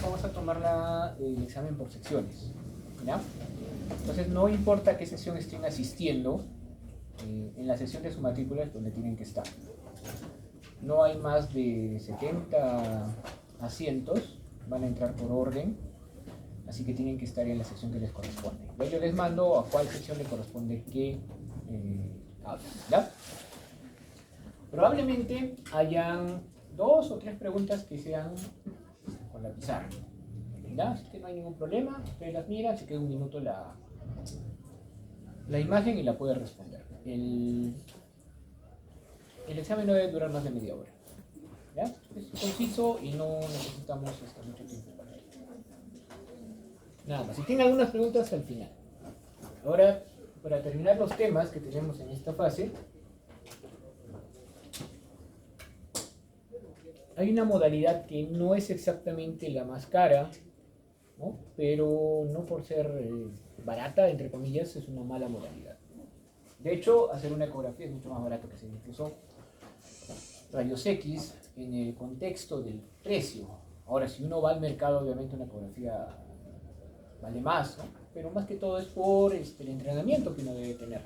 Vamos a tomar el examen por secciones, ¿ya? Entonces no importa qué sesión estén asistiendo, en la sesión de su matrícula es donde tienen que estar. No hay más de 70 asientos, van a entrar por orden, así que tienen que estar en la sección que les corresponde. Yo les mando a cuál sección le corresponde qué habla, ¿ya? Probablemente hayan 2 o 3 preguntas que sean con la pizarra, ¿ya? Así que no hay ningún problema, ustedes las miran, se queda un minuto la imagen y la puede responder. El examen no debe durar más de media hora, ¿ya? Es conciso y no necesitamos mucho tiempo para ello. Nada más, si tienen algunas preguntas al final. Ahora, para terminar los temas que tenemos en esta fase, hay una modalidad que no es exactamente la más cara, ¿no? Pero no por ser barata, entre comillas, es una mala modalidad. De hecho, hacer una ecografía es mucho más barato que hacer incluso rayos X en el contexto del precio. Ahora, si uno va al mercado, obviamente una ecografía vale más, ¿no? Pero más que todo es por el entrenamiento que uno debe tener.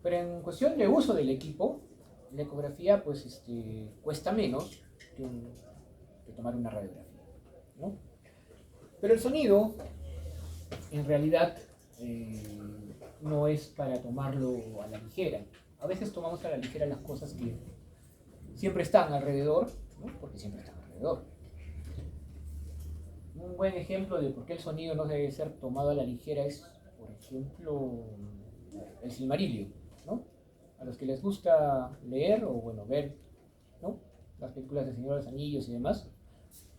Pero en cuestión de uso del equipo, la ecografía pues cuesta menos que tomar una radiografía, ¿no? Pero el sonido en realidad no es para tomarlo a la ligera. A veces tomamos a la ligera las cosas que siempre están alrededor, ¿no? Porque siempre están alrededor. Un buen ejemplo de por qué el sonido no debe ser tomado a la ligera es, por ejemplo, el Silmarillion, ¿no? A los que les gusta leer o bueno, ver, ¿no?, las películas de Señor de los Anillos y demás,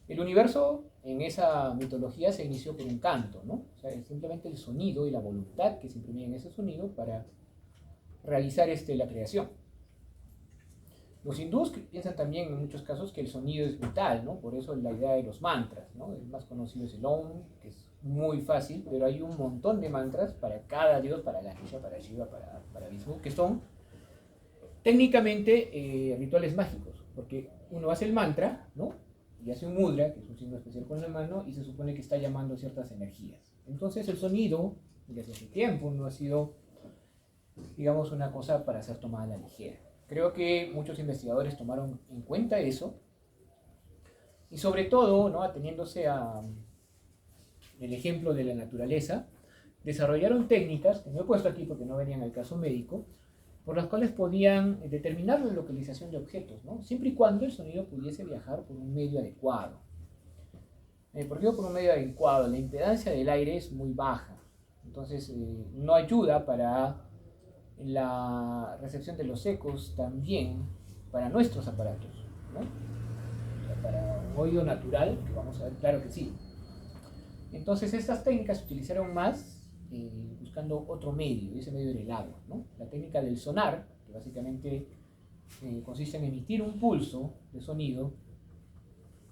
el universo en esa mitología se inició por un canto, ¿no? O sea, es simplemente el sonido y la voluntad que se imprimía en ese sonido para realizar la creación. Los hindús piensan también en muchos casos que el sonido es vital, ¿no? Por eso la idea de los mantras, ¿no? El más conocido es el Om, que es muy fácil, pero hay un montón de mantras para cada dios, para Ganesha, para Shiva, para Vishnu, que son técnicamente rituales mágicos, porque uno hace el mantra, ¿no?, y hace un mudra, que es un signo especial con la mano, y se supone que está llamando ciertas energías. Entonces el sonido, desde hace tiempo, no ha sido, digamos, una cosa para ser tomada a la ligera. Creo que muchos investigadores tomaron en cuenta eso, y sobre todo, ¿no?, ateniéndose a el ejemplo de la naturaleza, desarrollaron técnicas, que no he puesto aquí porque no venían al caso médico, por las cuales podían determinar la localización de objetos, ¿no?, siempre y cuando el sonido pudiese viajar por un medio adecuado. ¿Por qué por un medio adecuado? La impedancia del aire es muy baja, entonces no ayuda para la recepción de los ecos también para nuestros aparatos, ¿no? O sea, para un oído natural, que vamos a ver, claro que sí. Entonces estas técnicas se utilizaron más buscando otro medio, y ese medio era el agua, ¿no? La técnica del sonar, que básicamente consiste en emitir un pulso de sonido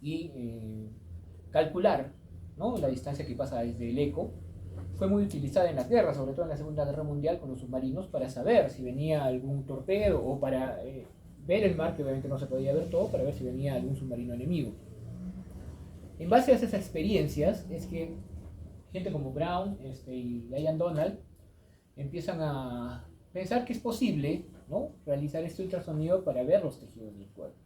y calcular, ¿no?, la distancia que pasa desde el eco, fue muy utilizada en las guerras, sobre todo en la Segunda Guerra Mundial con los submarinos, para saber si venía algún torpedo o para ver el mar, que obviamente no se podía ver todo, para ver si venía algún submarino enemigo. En base a esas experiencias es que gente como Brown y Ian Donald empiezan a pensar que es posible, ¿no?, realizar este ultrasonido para ver los tejidos del cuerpo.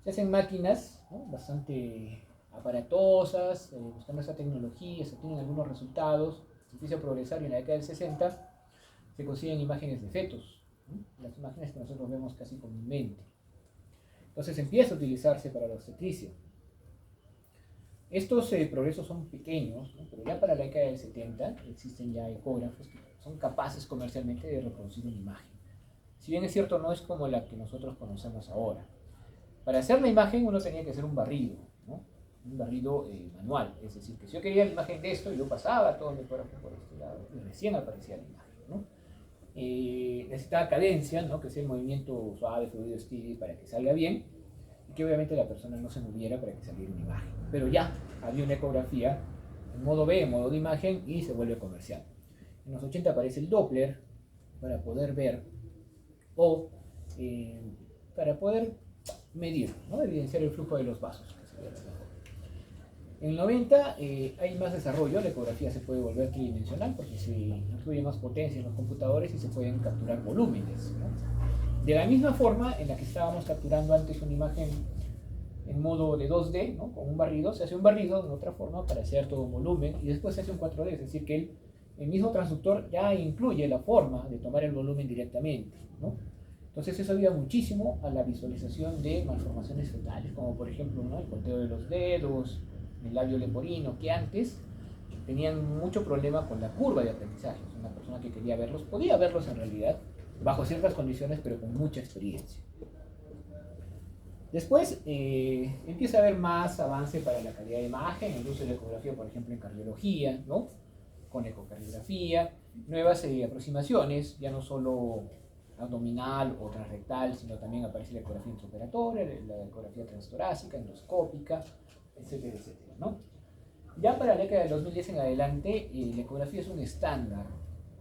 Se hacen máquinas, ¿no?, bastante aparatosas, buscando esa tecnología, se obtienen algunos resultados, se empieza a progresar y en la década del 60 se consiguen imágenes de fetos, ¿no?, las imágenes que nosotros vemos casi comúnmente. Entonces empieza a utilizarse para la obstetricia. Estos progresos son pequeños, ¿no?, pero ya para la década del 70 existen ya ecógrafos que son capaces comercialmente de reproducir una imagen. Si bien es cierto, no es como la que nosotros conocemos ahora. Para hacer la imagen uno tenía que hacer un barrido, ¿no?, un barrido manual. Es decir, que si yo quería la imagen de esto, yo pasaba todo mi ecógrafo por este lado y recién aparecía la imagen, ¿no? Necesitaba cadencia, ¿no?, que sea el movimiento suave, fluido, steady, para que salga bien, y que obviamente la persona no se moviera para que saliera una imagen. Pero ya había una ecografía en modo B, en modo de imagen, y se vuelve comercial. En los 80 aparece el Doppler para poder ver, o para poder medir, ¿no? Evidenciar el flujo de los vasos, que sería lo mejor. En el 90 hay más desarrollo, la ecografía se puede volver tridimensional porque se incluye más potencia en los computadores y se pueden capturar volúmenes, ¿no? De la misma forma en la que estábamos capturando antes una imagen en modo de 2D, ¿no? Con un barrido, se hace un barrido de otra forma para hacer todo un volumen y después se hace un 4D, es decir, que el mismo transductor ya incluye la forma de tomar el volumen directamente, ¿no? Entonces eso ayuda muchísimo a la visualización de malformaciones fetales, como por ejemplo, ¿no? El conteo de los dedos, el labio leporino, que antes tenían mucho problema con la curva de aprendizaje. Una persona que quería verlos, podía verlos en realidad, bajo ciertas condiciones, pero con mucha experiencia. Después empieza a haber más avance para la calidad de imagen, el uso de la ecografía, por ejemplo, en cardiología, ¿no? Con ecocardiografía, nuevas aproximaciones, ya no solo abdominal o transrectal, sino también aparece la ecografía intraoperatoria, la ecografía transtorácica, endoscópica, etcétera, etcétera, ¿no? Ya para la década del 2010 en adelante, la ecografía es un estándar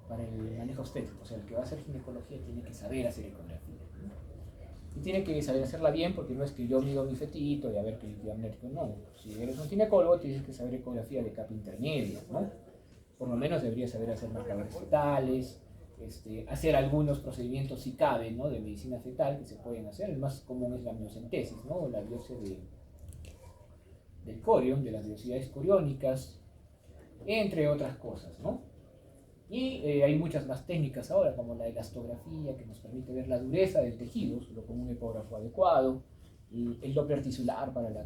para el manejo obstétrico, o sea, el que va a hacer ginecología tiene que saber hacer ecografía, ¿no? Y tiene que saber hacerla bien, porque no es que yo mido mi fetito y a ver qué diagnóstico, no. Si eres un ginecólogo, tienes que saber ecografía de capa intermedia, ¿no? Por lo menos deberías saber hacer marcadores fetales, hacer algunos procedimientos si cabe, ¿no? De medicina fetal que se pueden hacer. El más común es la amniocentesis, ¿no? La biopsia del corión, de las velocidades coriónicas, entre otras cosas, ¿no? Y hay muchas más técnicas ahora, como la elastografía, que nos permite ver la dureza del tejido, solo con un ecógrafo adecuado, y el Doppler tisular para la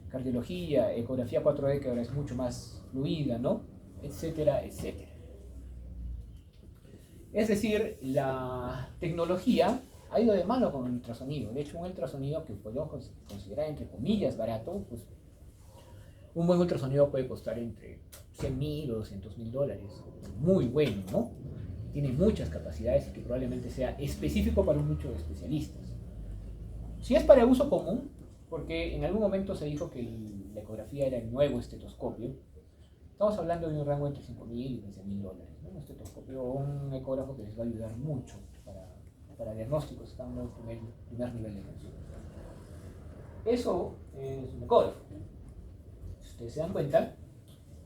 cardiología, ecografía 4D, que ahora es mucho más fluida, ¿no? Etcétera, etcétera. Es decir, la tecnología ha ido de mano con el ultrasonido. De hecho, un ultrasonido que podemos considerar entre comillas barato, pues un buen ultrasonido puede costar entre 100.000 o 200.000 dólares. Muy bueno, ¿no? Tiene muchas capacidades y que probablemente sea específico para un nicho de especialistas. Si es para uso común, porque en algún momento se dijo que la ecografía era el nuevo estetoscopio, estamos hablando de un rango entre 5.000 y 15.000 dólares, ¿no? Un estetoscopio o un ecógrafo que les va a ayudar mucho para diagnósticos, estando en primer nivel de atención. Eso es un ecógrafo. Si ustedes se dan cuenta,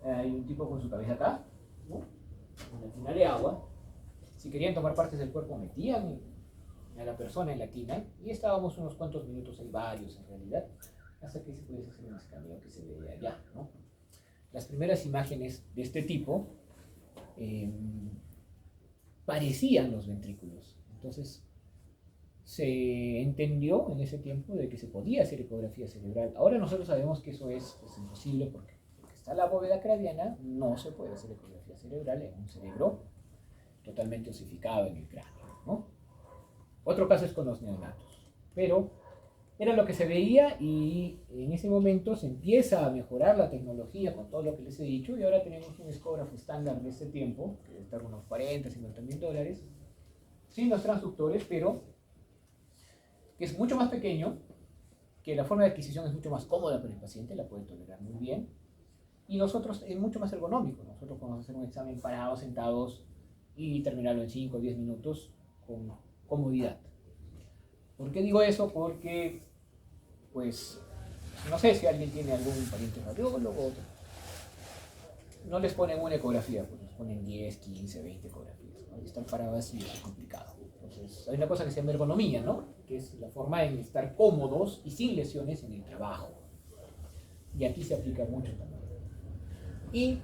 hay un tipo con su cabeza acá, ¿no? Una tina de agua. Si querían tomar partes del cuerpo, metían a la persona en la tina y estábamos unos cuantos minutos, hay varios en realidad, hasta que se pudiese hacer un escaneo que se ve allá, ¿no? Las primeras imágenes de este tipo parecían los ventrículos. Entonces se entendió en ese tiempo de que se podía hacer ecografía cerebral. Ahora nosotros sabemos que eso es imposible porque está la bóveda craneana, no se puede hacer ecografía cerebral en un cerebro totalmente osificado en el cráneo, ¿no? Otro caso es con los neonatos, pero era lo que se veía y en ese momento se empieza a mejorar la tecnología con todo lo que les he dicho y ahora tenemos un ecógrafo estándar de este tiempo, que debe estar unos 40, 50.000 dólares, sin los transductores, pero que es mucho más pequeño, que la forma de adquisición es mucho más cómoda para el paciente, la puede tolerar muy bien, y nosotros es mucho más ergonómico. Nosotros podemos hacer un examen parados, sentados y terminarlo en 5 o 10 minutos con comodidad. ¿Por qué digo eso? Porque, pues, no sé si alguien tiene algún pariente radiólogo, no les ponen una ecografía, pues les ponen 10, 15, 20 ecografías, ¿no? Y estar parados así es complicado. Entonces, hay una cosa que se llama ergonomía, ¿no? Que es la forma de estar cómodos y sin lesiones en el trabajo. Y aquí se aplica mucho también. Y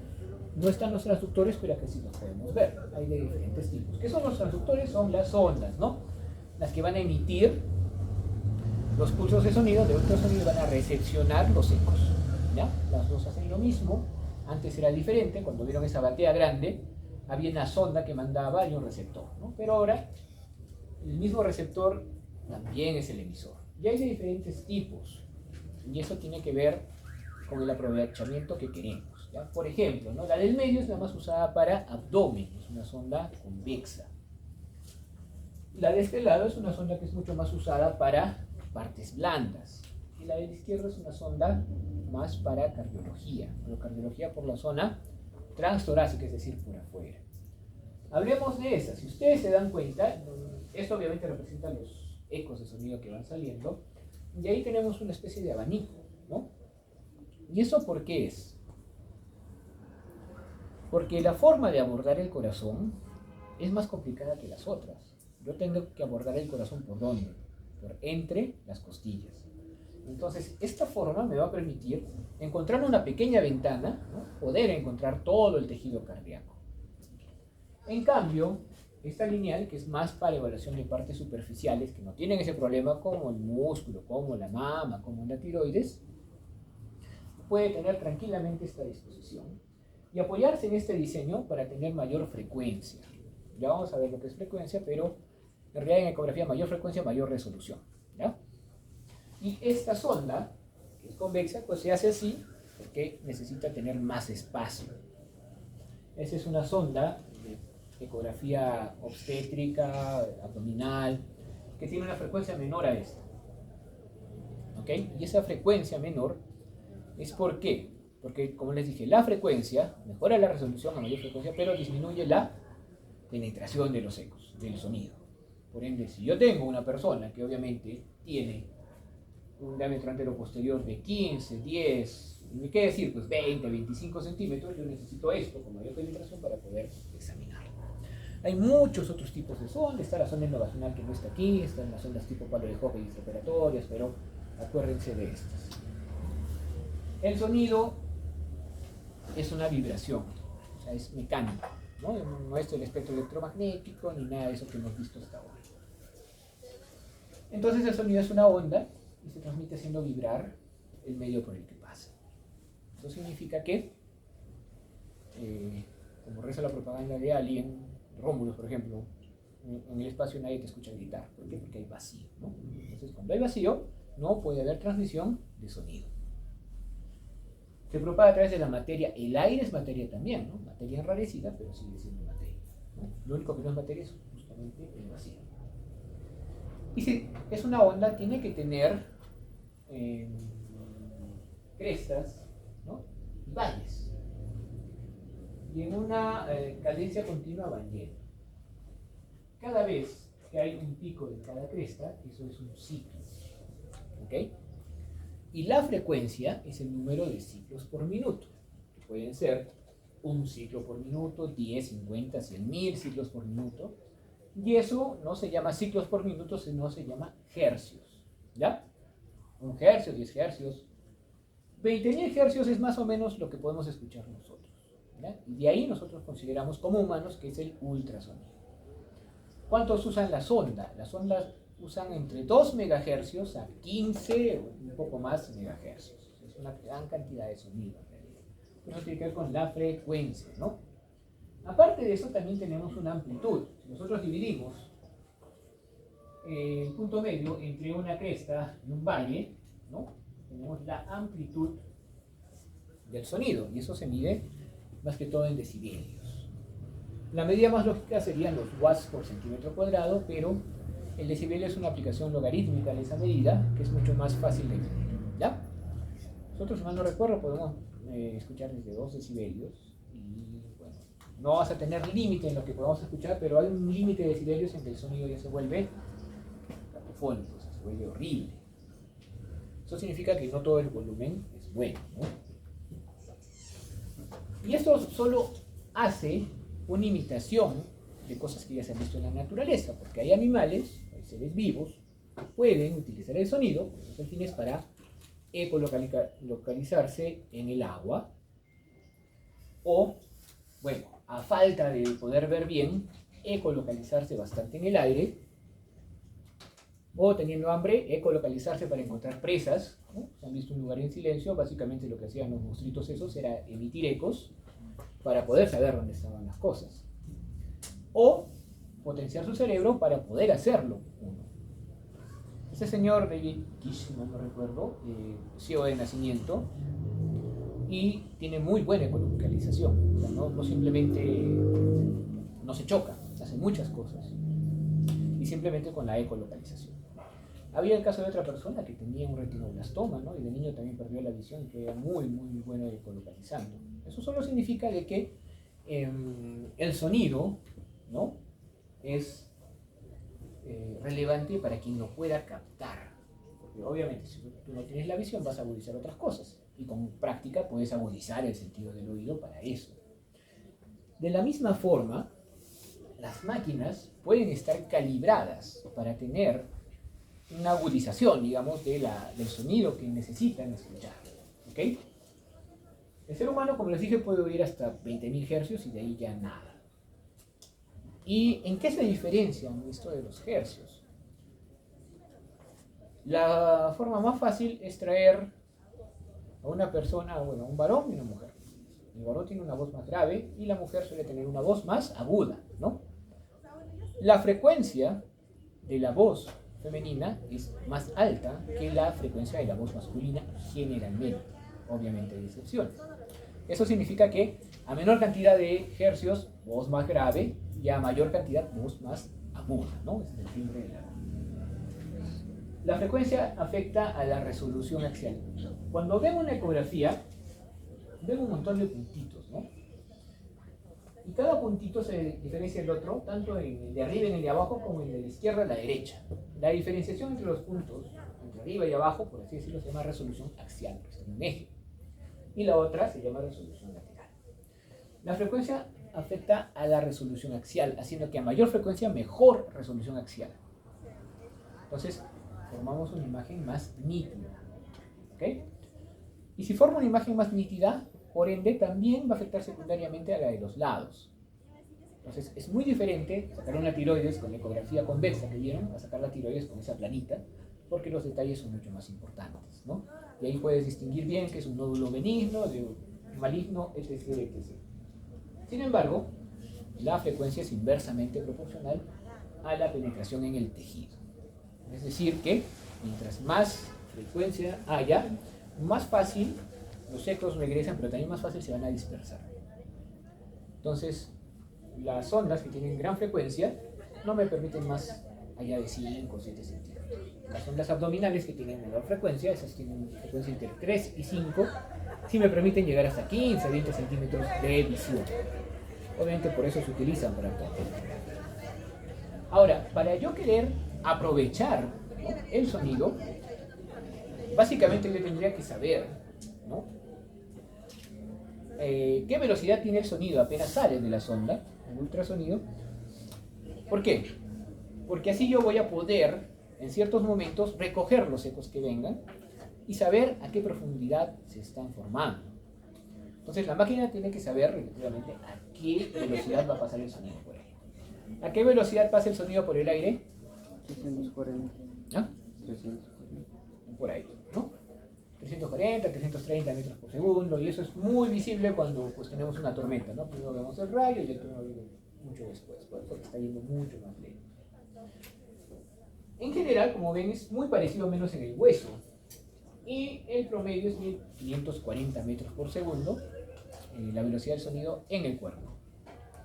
no están los transductores, pero aquí sí los podemos ver. Hay de diferentes tipos. ¿Qué son los transductores? Son las ondas, ¿no? Las que van a emitir los pulsos de sonido, de ultrasonido, y van a recepcionar los ecos, ¿ya? Las dos hacen lo mismo. Antes era diferente, cuando vieron esa batea grande, había una sonda que mandaba y un receptor, ¿no? Pero ahora, el mismo receptor también es el emisor. Y hay de diferentes tipos, y eso tiene que ver con el aprovechamiento que queremos, ¿ya? Por ejemplo, ¿no? La del medio es la más usada para abdomen, es una sonda convexa. La de este lado es una sonda que es mucho más usada para partes blandas. Y la de la izquierda es una sonda más para cardiología, pero cardiología por la zona transtorácica, es decir, por afuera. Hablemos de esa. Si ustedes se dan cuenta, esto obviamente representa los ecos de sonido que van saliendo, y ahí tenemos una especie de abanico, ¿no? ¿Y eso por qué es? Porque la forma de abordar el corazón es más complicada que las otras. Yo tengo que abordar el corazón ¿por dónde? Por entre las costillas. Entonces, esta forma me va a permitir encontrar una pequeña ventana, ¿no? Poder encontrar todo el tejido cardíaco. En cambio, esta lineal, que es más para evaluación de partes superficiales, que no tienen ese problema como el músculo, como la mama, como la tiroides, puede tener tranquilamente esta disposición y apoyarse en este diseño para tener mayor frecuencia. Ya vamos a ver lo que es frecuencia, pero en realidad en ecografía mayor frecuencia, mayor resolución, ¿ya? Y esta sonda, que es convexa, pues se hace así porque necesita tener más espacio. Esa es una sonda de ecografía obstétrica, abdominal, que tiene una frecuencia menor a esta. ¿Ok? Y esa frecuencia menor es ¿por qué? Porque, como les dije, la frecuencia mejora la resolución a mayor frecuencia, pero disminuye la penetración de los ecos, del sonido. Por ende, si yo tengo una persona que obviamente tiene un diámetro anteroposterior de 15, 10, ¿qué decir? Pues 20, 25 centímetros, yo necesito esto con mayor penetración para poder examinarlo. Hay muchos otros tipos de sonda, está la sonda endovaginal que no está aquí, están las sondas tipo palo de Hooke y extraoperatorias, pero acuérdense de estas. El sonido es una vibración, o sea, es mecánico, ¿no? No es el espectro electromagnético ni nada de eso que hemos visto hasta ahora. Entonces el sonido es una onda y se transmite haciendo vibrar el medio por el que pasa. Eso significa que, como reza la propaganda de Alien, Rómulos, por ejemplo, en el espacio nadie te escucha gritar. ¿Por qué? Porque hay vacío, ¿no? Entonces, cuando hay vacío, no puede haber transmisión de sonido. Se propaga a través de la materia. El aire es materia también, ¿no? Materia enrarecida, pero sigue siendo materia, ¿no? Lo único que no es materia es justamente el vacío. Y si es una onda, tiene que tener crestas, ¿no? Y valles. Y en una cadencia continua van yendo. Cada vez que hay un pico de cada cresta, eso es un ciclo. ¿Ok? Y la frecuencia es el número de ciclos por minuto, que pueden ser un ciclo por minuto, 10, 50, 100.000 ciclos por minuto. Y eso no se llama ciclos por minuto, sino se llama hercios. ¿Ya? 1 hercio, 10 hercios. 20.000 hercios es más o menos lo que podemos escuchar nosotros. ¿Ya? Y de ahí nosotros consideramos como humanos que es el ultrasonido. ¿Cuántos usan la sonda? Las ondas usan entre 2 megahercios a 15 o un poco más megahercios. Es una gran cantidad de sonido en realidad. Eso tiene que ver con la frecuencia, ¿no? Aparte de eso también tenemos una amplitud. Si nosotros dividimos el punto medio entre una cresta y un valle, ¿no? Tenemos la amplitud del sonido y eso se mide más que todo en decibelios. La medida más lógica serían los watts por centímetro cuadrado, pero el decibelio es una aplicación logarítmica de esa medida que es mucho más fácil de entender. ¿Ya? Nosotros, si mal no recuerdo, podemos escuchar desde 2 decibelios y bueno, no vas a tener límite en lo que podamos escuchar, pero hay un límite de decibelios en que el sonido ya se vuelve cacofónico, o sea, se vuelve horrible. Eso significa que no todo el volumen es bueno, ¿no? Y esto solo hace una imitación de cosas que ya se han visto en la naturaleza, porque hay animales, hay seres vivos, que pueden utilizar el sonido, por esos fines, para ecolocalizarse en el agua, o, bueno, a falta de poder ver bien, ecolocalizarse bastante en el aire, o teniendo hambre, ecolocalizarse para encontrar presas, ¿no? Si han visto un lugar en silencio, básicamente lo que hacían los monstruitos esos era emitir ecos para poder saber dónde estaban las cosas. O potenciar su cerebro para poder hacerlo uno. Ese señor David Kish, si no me recuerdo, ciego de nacimiento, y tiene muy buena ecolocalización. O sea, no simplemente no se choca, hace muchas cosas. Y simplemente con la ecolocalización. Había el caso de otra persona que tenía un retinoblastoma, ¿no? Y de niño también perdió la visión, que era muy bueno ecolocalizando. Eso solo significa de que el sonido, ¿no? Es relevante para quien lo pueda captar. Porque obviamente si tú no tienes la visión vas a agudizar otras cosas y con práctica puedes agudizar el sentido del oído para eso. De la misma forma, las máquinas pueden estar calibradas para tener una agudización, digamos, del sonido que necesitan escuchar. ¿Ok? El ser humano, como les dije, puede oír hasta 20.000 hercios y de ahí ya nada. ¿Y en qué se diferencian esto de los hercios? La forma más fácil es traer a una persona, bueno, a un varón y una mujer. El varón tiene una voz más grave y la mujer suele tener una voz más aguda, ¿no? La frecuencia de la voz femenina es más alta que la frecuencia de la voz masculina generalmente. Obviamente hay excepciones. Eso significa que a menor cantidad de hercios, voz más grave, y a mayor cantidad, voz más aguda, ¿no? Ese es el timbre de la voz. La frecuencia afecta a la resolución axial. Cuando vemos una ecografía, vemos un montón de puntitos, ¿no? Y cada puntito se diferencia del otro, tanto en el de arriba y en el de abajo, como en el de la izquierda y la derecha. La diferenciación entre los puntos, entre arriba y abajo, por así decirlo, se llama resolución axial, porque está en un eje. Y la otra se llama resolución lateral. La frecuencia afecta a la resolución axial, haciendo que a mayor frecuencia, mejor resolución axial. Entonces, formamos una imagen más nítida. ¿Ok? Y si forma una imagen más nítida, por ende, también va a afectar secundariamente a la de los lados. Entonces, es muy diferente sacar una tiroides con ecografía convexa que vieron, a sacar la tiroides con esa planita, porque los detalles son mucho más importantes, ¿no? Y ahí puedes distinguir bien que es un nódulo benigno, de maligno, etc, etc. Sin embargo, la frecuencia es inversamente proporcional a la penetración en el tejido. Es decir que, mientras más frecuencia haya, más fácil los ecos regresan, pero también más fácil se van a dispersar. Entonces, las ondas que tienen gran frecuencia no me permiten más allá de 5 o 7 centímetros. Las ondas abdominales que tienen menor frecuencia, esas tienen frecuencia entre 3 y 5, sí me permiten llegar hasta 15 o 20 centímetros de visión. Obviamente por eso se utilizan para todo. Ahora, para yo querer aprovechar, ¿no?, el sonido, básicamente yo tendría que saber, ¿no?, qué velocidad tiene el sonido apenas sale de la sonda, el ultrasonido. ¿Por qué? Porque así yo voy a poder, en ciertos momentos, recoger los ecos que vengan y saber a qué profundidad se están formando. Entonces la máquina tiene que saber relativamente a qué velocidad va a pasar el sonido por ahí. ¿A qué velocidad pasa el sonido por el aire? 340. ¿Ah? 340. Por ahí, ¿no? 340, 330 metros por segundo, y eso es muy visible cuando pues, tenemos una tormenta, ¿no? Primero vemos el rayo y el trueno viene mucho después, porque está yendo mucho más lento. En general, como ven, es muy parecido menos en el hueso, y el promedio es 1540 metros por segundo, la velocidad del sonido en el cuerpo.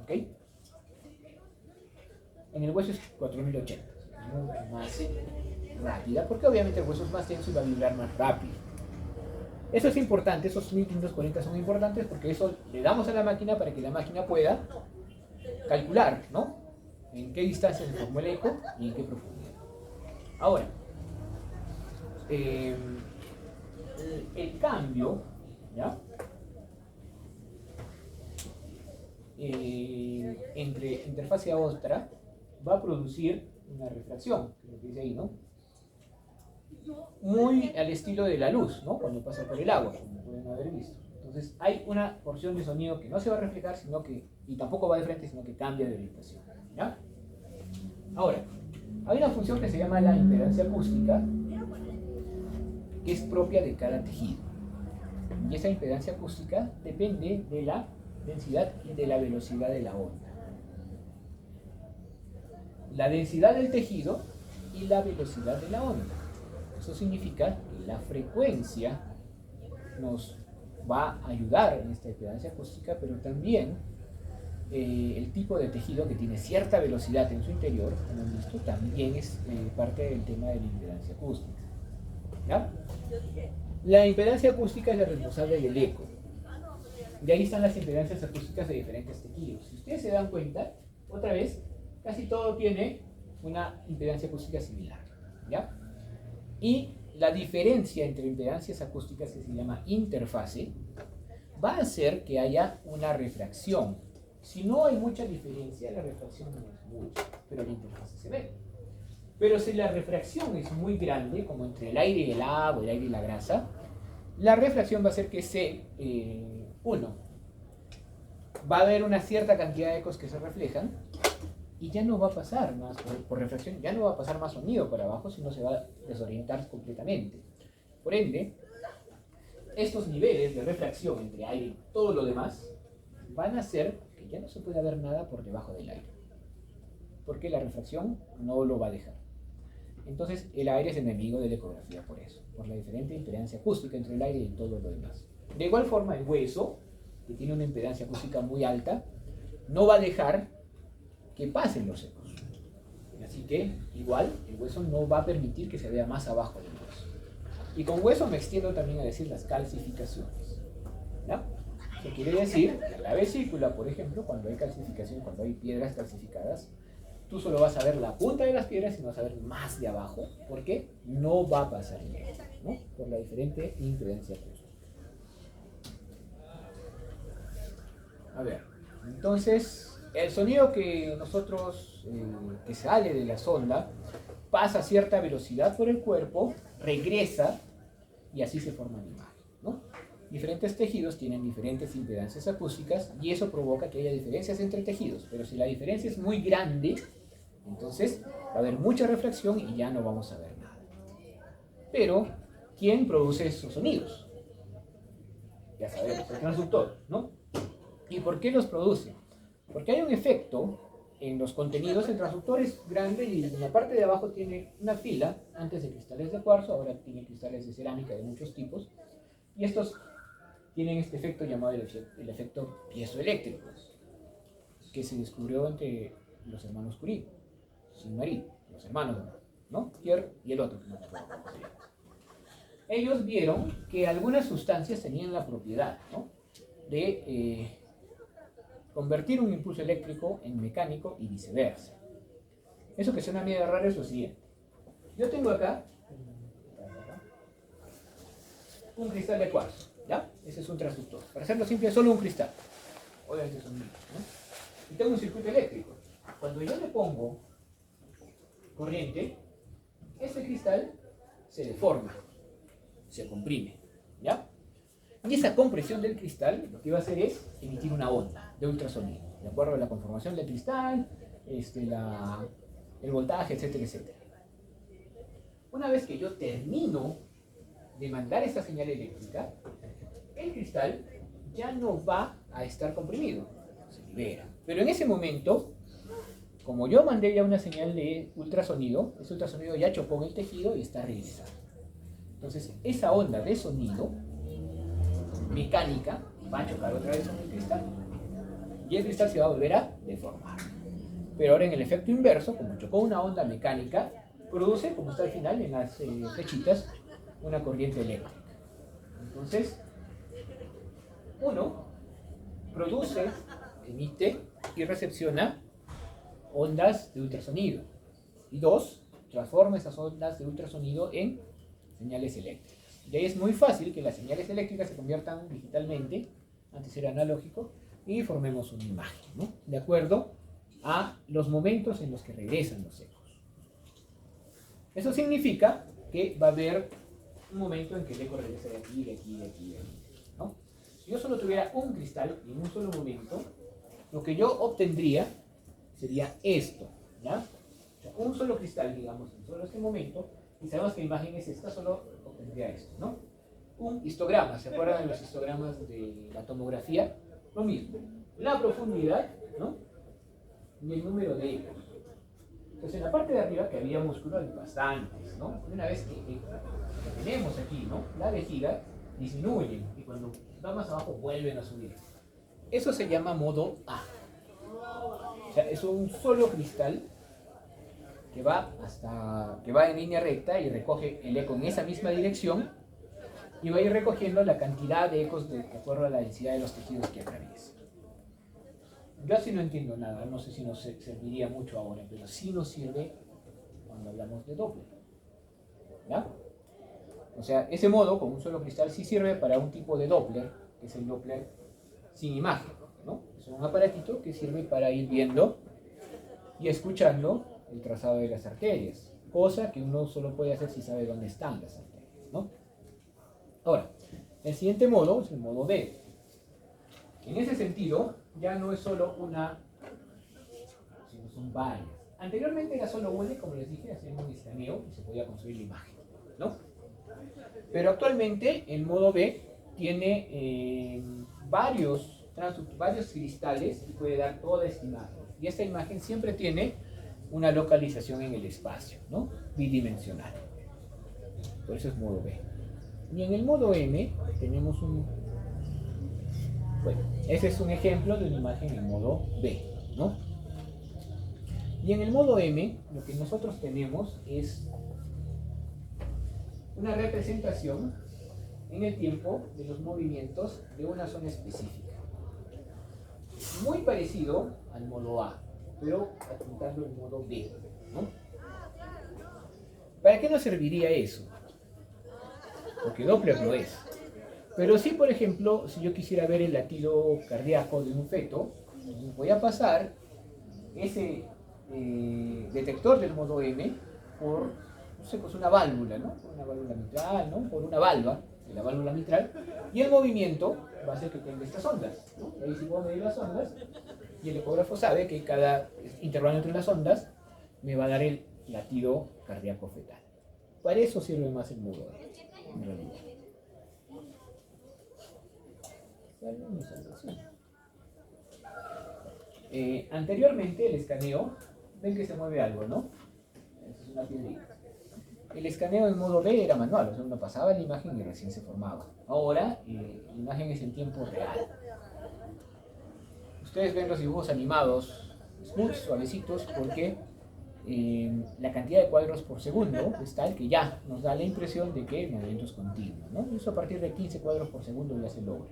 ¿Ok? En el hueso es 4080, es mucho más rápida, porque obviamente el hueso es más denso y va a vibrar más rápido. Eso es importante, esos 1540 son importantes porque eso le damos a la máquina para que la máquina pueda calcular, ¿no?, en qué distancia se formó el eco y en qué profundidad. Ahora, el cambio, ¿ya?, entre interfase a otra va a producir una refracción, que es lo que dice ahí, ¿no?, muy al estilo de la luz, ¿no?, cuando pasa por el agua, como pueden haber visto. Entonces hay una porción de sonido que no se va a reflejar, sino que, y tampoco va de frente, sino que cambia de orientación, ¿ya? Ahora, hay una función que se llama la impedancia acústica, que es propia de cada tejido. Y esa impedancia acústica depende de la densidad y de la velocidad de la onda. La densidad del tejido y la velocidad de la onda. Eso significa que la frecuencia nos va a ayudar en esta impedancia acústica, pero también el tipo de tejido que tiene cierta velocidad en su interior, como han visto, también es parte del tema de la impedancia acústica. ¿Ya? La impedancia acústica es la responsable del eco. De ahí están las impedancias acústicas de diferentes tejidos. Si ustedes se dan cuenta, otra vez, casi todo tiene una impedancia acústica similar, ¿ya? Y la diferencia entre impedancias acústicas, que se llama interfase, va a hacer que haya una refracción. Si no hay mucha diferencia, la refracción no es mucha, pero la interfase se ve. Pero si la refracción es muy grande, como entre el aire y el agua, el aire y la grasa, la refracción va a hacer que va a haber una cierta cantidad de ecos que se reflejan y ya no va a pasar más, por refracción, ya no va a pasar más sonido para abajo, sino se va a desorientar completamente. Por ende, estos niveles de refracción entre aire y todo lo demás van a hacer que ya no se pueda ver nada por debajo del aire, porque la refracción no lo va a dejar. Entonces, el aire es enemigo de la ecografía por eso, por la diferente impedancia acústica entre el aire y todo lo demás. De igual forma, el hueso, que tiene una impedancia acústica muy alta, no va a dejar que pasen los ecos. Así que, igual, el hueso no va a permitir que se vea más abajo del hueso. Y con hueso me extiendo también a decir las calcificaciones, ¿no? Eso quiere decir que en la vesícula, por ejemplo, cuando hay calcificación, cuando hay piedras calcificadas, tú solo vas a ver la punta de las piedras y no vas a ver más de abajo, porque no va a pasar el eco, ¿no? Por la diferente impedancia acústica. A ver, entonces, el sonido que que sale de la sonda, pasa a cierta velocidad por el cuerpo, regresa y así se forma la imagen, ¿no? Diferentes tejidos tienen diferentes impedancias acústicas y eso provoca que haya diferencias entre tejidos, pero si la diferencia es muy grande, entonces va a haber mucha refracción y ya no vamos a ver nada. Pero, ¿quién produce esos sonidos? Ya sabemos, el transductor, ¿no? ¿Y por qué los produce? Porque hay un efecto en los contenidos. El transductor es grande y en la parte de abajo tiene una fila, antes de cristales de cuarzo, ahora tiene cristales de cerámica de muchos tipos, y estos tienen este efecto llamado el efecto piezoeléctrico, que se descubrió entre los hermanos Curie, Saint-Marie, los hermanos, ¿no? Pierre y el otro, no me acuerdo cómo se llama. Ellos vieron que algunas sustancias tenían la propiedad, ¿no?, de convertir un impulso eléctrico en mecánico y viceversa. Eso que suena medio raro es lo siguiente. Yo tengo acá un cristal de cuarzo, ¿ya? Ese es un transductor. Para hacerlo simple, es solo un cristal. Obviamente son miles, ¿no? Y tengo un circuito eléctrico. Cuando yo le pongo corriente, este cristal se deforma, se comprime, ¿ya? Y esa compresión del cristal lo que va a hacer es emitir una onda de ultrasonido, de acuerdo a la conformación del cristal, el voltaje, etcétera, etcétera. Una vez que yo termino de mandar esta señal eléctrica, el cristal ya no va a estar comprimido, se libera. Pero en ese momento, como yo mandé ya una señal de ultrasonido, ese ultrasonido ya chocó en el tejido y está regresando. Entonces, esa onda de sonido mecánica va a chocar otra vez con el cristal y el cristal se va a volver a deformar. Pero ahora en el efecto inverso, como chocó una onda mecánica, produce, como está al final en las flechitas, una corriente eléctrica. Entonces, uno produce, emite y recepciona ondas de ultrasonido. Y dos, transforma esas ondas de ultrasonido en señales eléctricas. Y ahí es muy fácil que las señales eléctricas se conviertan digitalmente, antes era analógico, y formemos una imagen, ¿no?, de acuerdo a los momentos en los que regresan los ecos. Eso significa que va a haber un momento en que el eco regresa de aquí, de aquí, de aquí, de aquí, ¿no? Si yo solo tuviera un cristal en un solo momento, lo que yo obtendría sería esto, ¿ya? O sea, un solo cristal, digamos, en solo este momento, y sabemos que la imagen es esta, solo obtendría esto, ¿no? Un histograma, ¿se acuerdan de los histogramas de la tomografía? Lo mismo, la profundidad, ¿no?, y el número de ecos. Entonces en la parte de arriba, que había músculo, hay bastantes, ¿no? Una vez que tenemos aquí, ¿no?, la vejiga, disminuyen y cuando va más abajo vuelven a subir. Eso se llama modo A. O sea, es un solo cristal que va en línea recta y recoge el eco en esa misma dirección y va a ir recogiendo la cantidad de ecos de acuerdo a la densidad de los tejidos que atraviesa. Yo así no entiendo nada, no sé si nos serviría mucho ahora, pero sí nos sirve cuando hablamos de Doppler. ¿Ya? O sea, ese modo con un solo cristal sí sirve para un tipo de Doppler, que es el Doppler sin imagen, ¿no? Es un aparatito que sirve para ir viendo y escuchando el trazado de las arterias, cosa que uno solo puede hacer si sabe dónde están las arterias, ¿no? Ahora, el siguiente modo es el modo B. En ese sentido, ya no es solo una, sino son varias. Anteriormente era solo una, como les dije, hacían un escaneo y se podía construir la imagen, ¿no? Pero actualmente el modo B tiene varios cristales y puede dar toda esta imagen. Y esta imagen siempre tiene una localización en el espacio, ¿no? Bidimensional. Por eso es modo B. Y en el modo M tenemos bueno, ese es un ejemplo de una imagen en modo B, ¿no? Y en el modo M, lo que nosotros tenemos es una representación en el tiempo de los movimientos de una zona específica. Muy parecido al modo A, pero apuntando el modo B, ¿no? ¿Para qué nos serviría eso? Porque Doppler no es. Pero sí, por ejemplo, si yo quisiera ver el latido cardíaco de un feto, voy a pasar ese detector del modo M por, no sé, pues una válvula, ¿no? Por una válvula mitral, ¿no? Por una valva de la válvula mitral, y el movimiento va a hacer que tenga estas ondas, ¿no? Ahí sí puedo medir las ondas, y el ecógrafo sabe que cada intervalo entre las ondas me va a dar el latido cardíaco fetal. Para eso sirve más el modo M, en realidad. Anteriormente el escaneo, ven que se mueve algo, ¿no? Esa es una piedrita. El escaneo en modo B era manual, o sea, uno pasaba la imagen y recién se formaba. Ahora la imagen es en tiempo real. Ustedes ven los dibujos animados, smooth, suavecitos, porque la cantidad de cuadros por segundo es tal que ya nos da la impresión de que el movimiento es continuo, ¿no? Eso a partir de 15 cuadros por segundo ya se logra.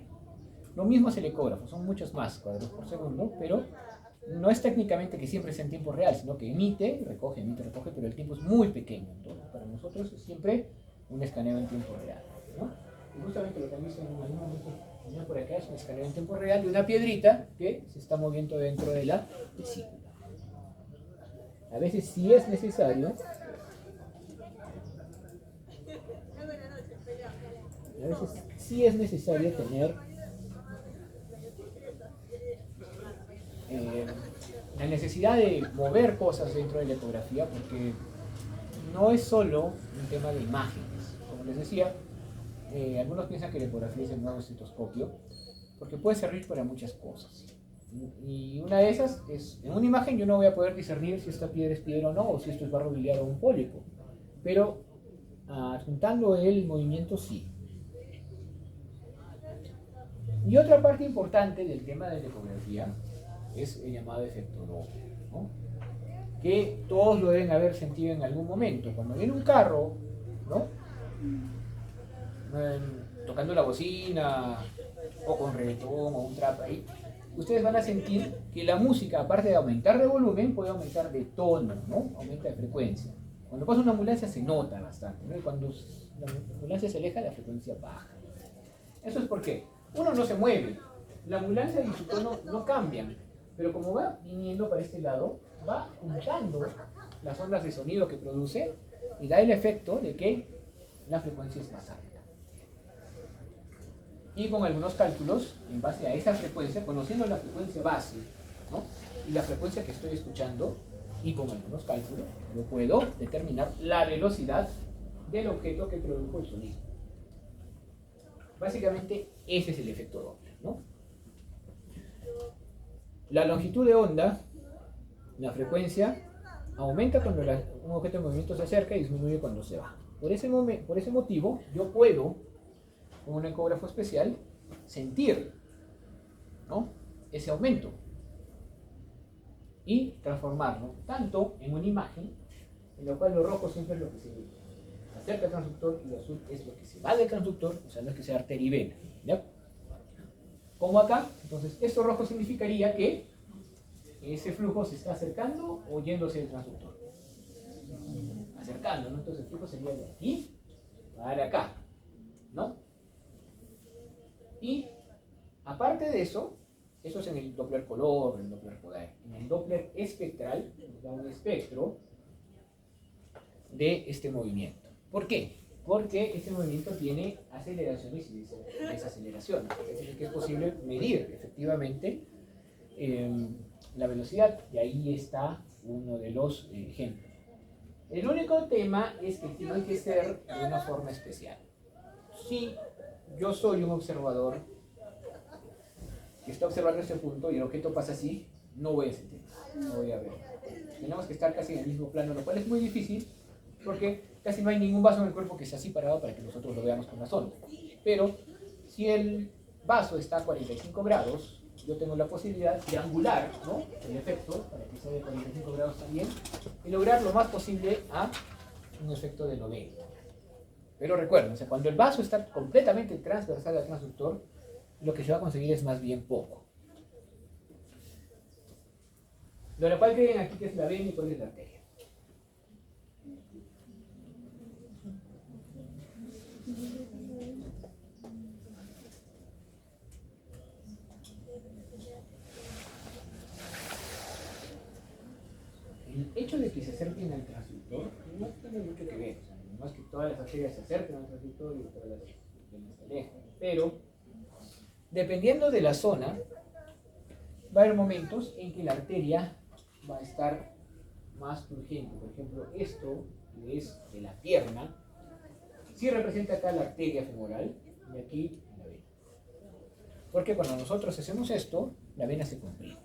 Lo mismo es el ecógrafo, son muchos más cuadros por segundo, pero no es técnicamente que siempre sea en tiempo real, sino que emite, recoge, pero el tiempo es muy pequeño. Entonces, para nosotros es siempre un escaneo en tiempo real, ¿no? Y justamente lo que han visto en algún momento por acá es un escaneo en tiempo real de una piedrita que se está moviendo dentro de la vesícula. A veces sí es necesario tener la necesidad de mover cosas dentro de la ecografía, porque no es solo un tema de imágenes. Como les decía, algunos piensan que la ecografía es el nuevo estetoscopio, porque puede servir para muchas cosas. Y una de esas es, en una imagen yo no voy a poder discernir si esta piedra es piedra o no, o si esto es barro biliar o un pólipo, pero adjuntando el movimiento sí. Y otra parte importante del tema de la ecografía es el llamado efecto Doppler, ¿no? Que todos lo deben haber sentido en algún momento. Cuando viene un carro, ¿no? Tocando la bocina, o con reggaetón, o un trap ahí, ustedes van a sentir que la música, aparte de aumentar de volumen, puede aumentar de tono, ¿no? Aumenta de frecuencia. Cuando pasa una ambulancia se nota bastante, ¿no? Y cuando la ambulancia se aleja, la frecuencia baja. Eso es porque uno no se mueve, la ambulancia y su tono no cambian, pero como va viniendo para este lado, va juntando las ondas de sonido que produce y da el efecto de que la frecuencia es más alta. Y con algunos cálculos, en base a esa frecuencia, conociendo la frecuencia base, ¿no? Y la frecuencia que estoy escuchando, y con algunos cálculos, yo puedo determinar la velocidad del objeto que produjo el sonido. Básicamente, ese es el efecto Doppler, ¿no? La longitud de onda, la frecuencia, aumenta cuando un objeto en movimiento se acerca y disminuye cuando se va. Por ese motivo, yo puedo, con un ecógrafo especial, sentir, ¿no? Ese aumento y transformarlo tanto en una imagen, en lo cual lo rojo siempre es lo que se acerca al transductor y lo azul es lo que se va del transductor, o sea, no es que sea arteria y vena, ¿ya? Como acá, entonces esto rojo significaría que ese flujo se está acercando o yéndose del transductor. acercando, ¿no? Entonces el flujo sería de aquí para acá, ¿no? Y aparte de eso, eso es en el Doppler color, el Doppler poder. En el Doppler espectral nos da un espectro de este movimiento. ¿Por qué? Porque este movimiento tiene aceleraciones y desaceleraciones. Es decir, que es posible medir efectivamente la velocidad, y ahí está uno de los ejemplos. El único tema es que tiene que ser de una forma especial. Si yo soy un observador que está observando este punto y el objeto pasa así, no voy a sentir, no voy a ver. Tenemos que estar casi en el mismo plano, lo cual es muy difícil porque casi no hay ningún vaso en el cuerpo que esté así parado para que nosotros lo veamos con la sonda. Pero si el vaso está a 45 grados, yo tengo la posibilidad de angular, ¿no?, el efecto para que sea de 45 grados también y lograr lo más posible a un efecto de 90. Pero recuerden, o sea, cuando el vaso está completamente transversal al transductor, lo que se va a conseguir es más bien poco. Lo cual creen aquí que es la vena y cuál es la arteria. El hecho de que se acerquen al transductor no tiene mucho que ver. O sea, no es que todas las arterias se acerquen al transductor y todas las venas se alejan. Pero, dependiendo de la zona, va a haber momentos en que la arteria va a estar más urgente. Por ejemplo, esto que es de la pierna, sí representa acá la arteria femoral y aquí la vena. Porque cuando nosotros hacemos esto, la vena se comprime.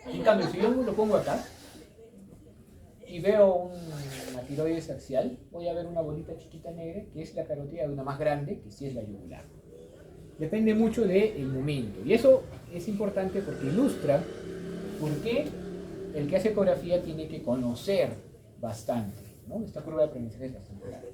En cambio, si yo lo pongo acá y veo una tiroides axial, voy a ver una bolita chiquita negra que es la carótida de una más grande, que sí es la yugular. Depende mucho del momento. Y eso es importante porque ilustra por qué el que hace ecografía tiene que conocer bastante, ¿no? Esta curva de aprendizaje es bastante larga.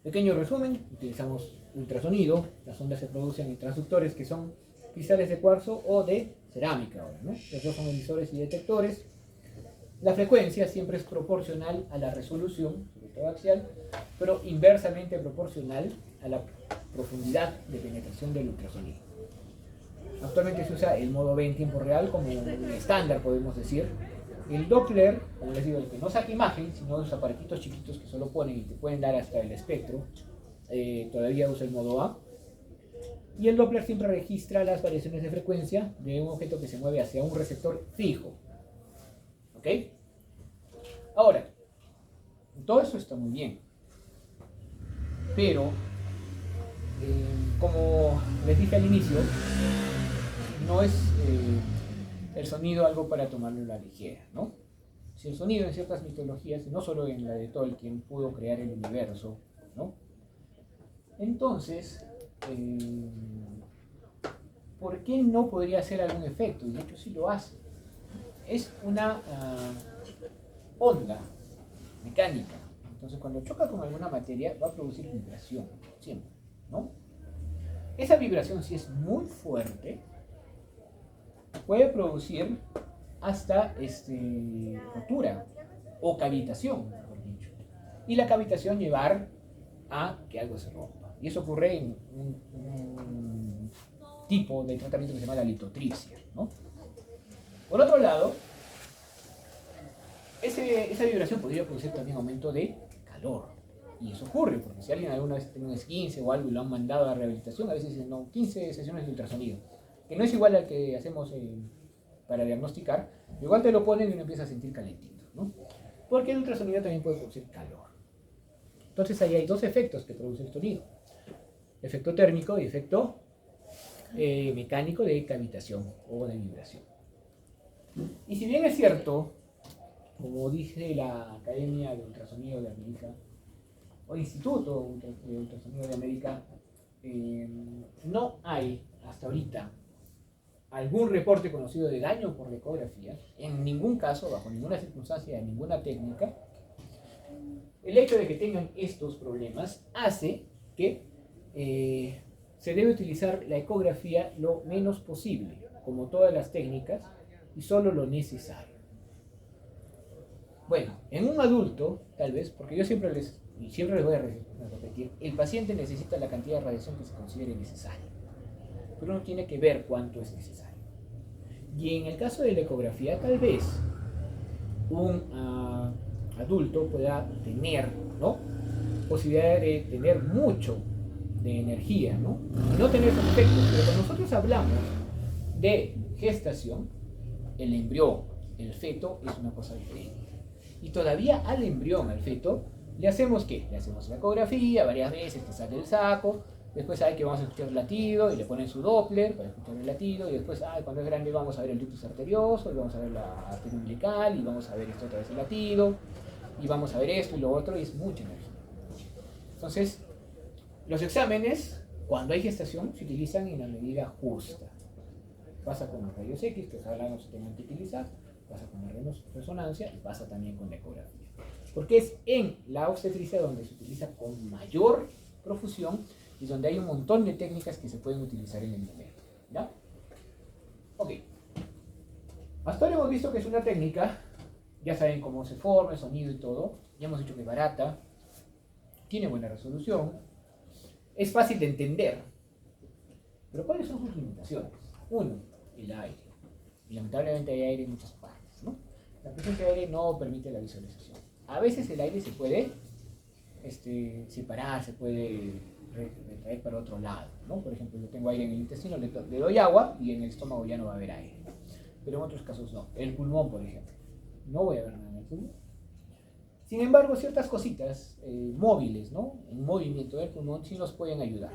Pequeño resumen: utilizamos ultrasonido. Las ondas se producen en transductores que son cristales de cuarzo o de cerámica ahora, ¿no? Los dos son emisores y detectores. La frecuencia siempre es proporcional a la resolución, sobre todo axial, pero inversamente proporcional a la profundidad de penetración del ultrasonido. Actualmente se usa el modo B en tiempo real como un estándar, podemos decir. El Doppler, como les digo, el que no saca imagen, sino los aparatitos chiquitos que solo ponen y te pueden dar hasta el espectro, todavía usa el modo A. Y el Doppler siempre registra las variaciones de frecuencia de un objeto que se mueve hacia un receptor fijo. ¿Ok? Ahora, todo eso está muy bien. Pero, como les dije al inicio, no es el sonido algo para tomarlo a la ligera, ¿no? Si el sonido en ciertas mitologías, no solo en la de Tolkien, pudo crear el universo, ¿no? Entonces, ¿por qué no podría hacer algún efecto? Y de hecho sí lo hace. Es una onda mecánica. Entonces cuando choca con alguna materia va a producir vibración, siempre, ¿no? Esa vibración, si es muy fuerte, puede producir hasta rotura o cavitación, mejor dicho. Y la cavitación llevar a que algo se rompa. Y eso ocurre en un tipo de tratamiento que se llama la litotripsia, ¿no? Por otro lado, esa vibración podría producir también aumento de calor. Y eso ocurre, porque si alguien alguna vez tiene un esguince o algo y lo han mandado a rehabilitación, a veces dicen, no, 15 sesiones de ultrasonido, que no es igual al que hacemos para diagnosticar, igual te lo ponen y uno empieza a sentir calentito, ¿no? Porque el ultrasonido también puede producir calor. Entonces ahí hay dos efectos que produce el sonido: efecto térmico y efecto mecánico de cavitación o de vibración. Y si bien es cierto, como dice la Academia de Ultrasonido de América, o Instituto de Ultrasonido de América, no hay hasta ahorita algún reporte conocido de daño por la ecografía, en ningún caso, bajo ninguna circunstancia, en ninguna técnica. El hecho de que tengan estos problemas hace que se debe utilizar la ecografía lo menos posible, como todas las técnicas, y solo lo necesario. Bueno, en un adulto, tal vez, porque yo siempre les voy a repetir, el paciente necesita la cantidad de radiación que se considere necesaria, pero uno tiene que ver cuánto es necesario. Y en el caso de la ecografía, tal vez un adulto pueda tener, ¿no?, posibilidad de tener mucho de energía, ¿no?, y no tener esos efectos. Pero cuando nosotros hablamos de gestación, el embrión, el feto, es una cosa diferente. Y todavía al embrión, al feto, le hacemos ¿qué? Le hacemos la ecografía varias veces, que sale el saco, después hay que vamos a escuchar el latido y le ponen su Doppler para escuchar el latido, y después cuando es grande vamos a ver el ductus arterioso, y vamos a ver la arteria umbilical, y vamos a ver esto otra vez el latido, y vamos a ver esto y lo otro, y es mucha energía. Entonces, los exámenes, cuando hay gestación, se utilizan en la medida justa. Pasa con los rayos X, que ojalá no se tengan que utilizar, pasa con la resonancia y pasa también con la ecografía. Porque es en la obstetricia donde se utiliza con mayor profusión y donde hay un montón de técnicas que se pueden utilizar en el momento. ¿Ya? Ok. Hasta ahora hemos visto que es una técnica, ya saben cómo se forma, el sonido y todo. Ya hemos dicho que es barata, tiene buena resolución, es fácil de entender. Pero ¿cuáles son sus limitaciones? Uno, el aire. Y lamentablemente hay aire en muchas partes, ¿no? La presencia de aire no permite la visualización. A veces el aire se puede separar, se puede retraer para otro lado, ¿no? Por ejemplo, yo tengo aire en el intestino, le doy agua y en el estómago ya no va a haber aire. Pero en otros casos no. El pulmón, por ejemplo. No voy a ver nada en el pulmón. Sin embargo, ciertas cositas móviles, ¿no?, en movimiento del pulmón sí nos pueden ayudar.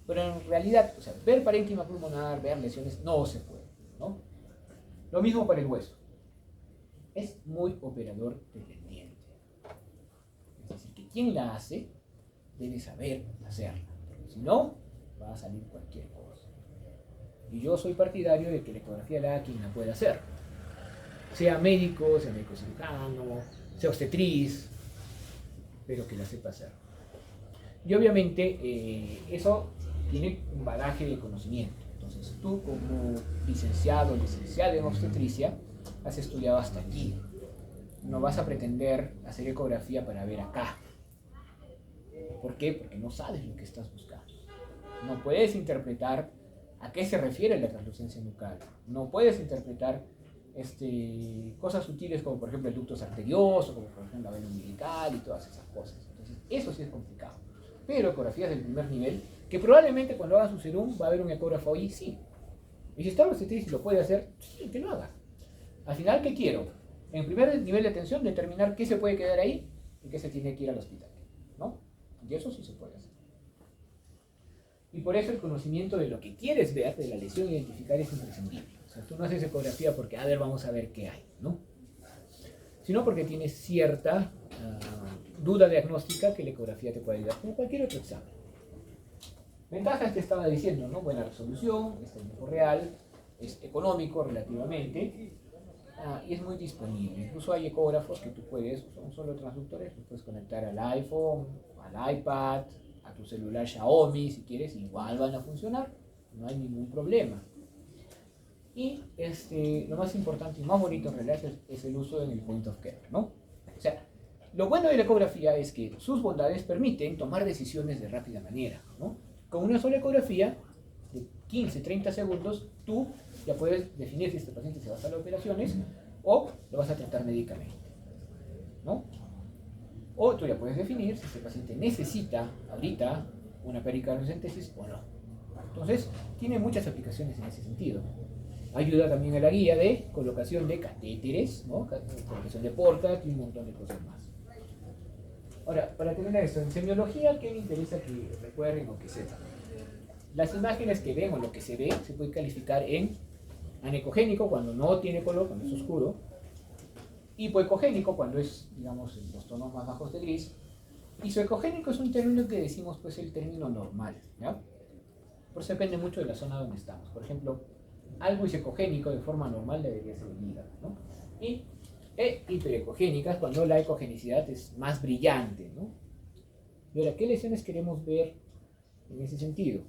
Pero en realidad, o sea, ver parénquima pulmonar, ver lesiones, no se puede, ¿no? Lo mismo para el hueso. Es muy operador dependiente. Es decir, que quien la hace debe saber hacerla. Porque si no, va a salir cualquier cosa. Y yo soy partidario de que la ecografía la haga quien la pueda hacer. Sea médico cirujano, sea obstetriz, pero que la sepa hacer. Y obviamente eso tiene un bagaje de conocimiento. Entonces tú como licenciado o licenciada en obstetricia has estudiado hasta aquí. No vas a pretender hacer ecografía para ver acá. ¿Por qué? Porque no sabes lo que estás buscando. No puedes interpretar a qué se refiere la translucencia nucal. No puedes interpretar cosas sutiles como por ejemplo el ductus arterioso, como por ejemplo la vena umbilical y todas esas cosas. Entonces eso sí es complicado. Pero ecografías del primer nivel, que probablemente cuando haga su serum va a haber un ecógrafo ahí, sí. Y si está la obstetricia y lo puede hacer, sí, que lo haga. Al final, ¿qué quiero? En primer nivel de atención, determinar qué se puede quedar ahí y qué se tiene que ir al hospital, ¿no? Y eso sí se puede hacer. Y por eso el conocimiento de lo que quieres ver, de la lesión, identificar es imprescindible. O sea, tú no haces ecografía porque, a ver, vamos a ver qué hay, ¿no? Sino porque tienes cierta duda diagnóstica que la ecografía te puede ayudar, como cualquier otro examen. Ventajas que estaba diciendo, ¿no? Buena resolución, está en tiempo real, es económico relativamente y es muy disponible. Incluso hay ecógrafos que tú puedes, son solo transductores, los puedes conectar al iPhone, al iPad, a tu celular Xiaomi si quieres, igual van a funcionar, no hay ningún problema. Y lo más importante y más bonito en realidad es el uso en el point of care, ¿no? O sea, lo bueno de la ecografía es que sus bondades permiten tomar decisiones de rápida manera, ¿no? Con una sola ecografía de 15-30 segundos, tú ya puedes definir si este paciente se va a hacer las operaciones o lo vas a tratar médicamente, ¿no? O tú ya puedes definir si este paciente necesita ahorita una pericardiocentesis o no. Entonces, tiene muchas aplicaciones en ese sentido. Ayuda también a la guía de colocación de catéteres, ¿no? Colocación de portas y un montón de cosas más. Ahora, para terminar esto, en semiología, ¿qué me interesa que recuerden o que sepan? Las imágenes que ven o lo que se ve se puede calificar en anecogénico cuando no tiene color, cuando es oscuro, hipoecogénico cuando es, digamos, en los tonos más bajos de gris. Isoecogénico es un término que decimos, pues, el término normal, ¿ya? Por eso depende mucho de la zona donde estamos. Por ejemplo, algo isecogénico de forma normal debería ser el hígado, ¿no? Y hiperecogénicas cuando la ecogenicidad es más brillante, ¿no? Y ahora, ¿qué lesiones queremos ver en ese sentido?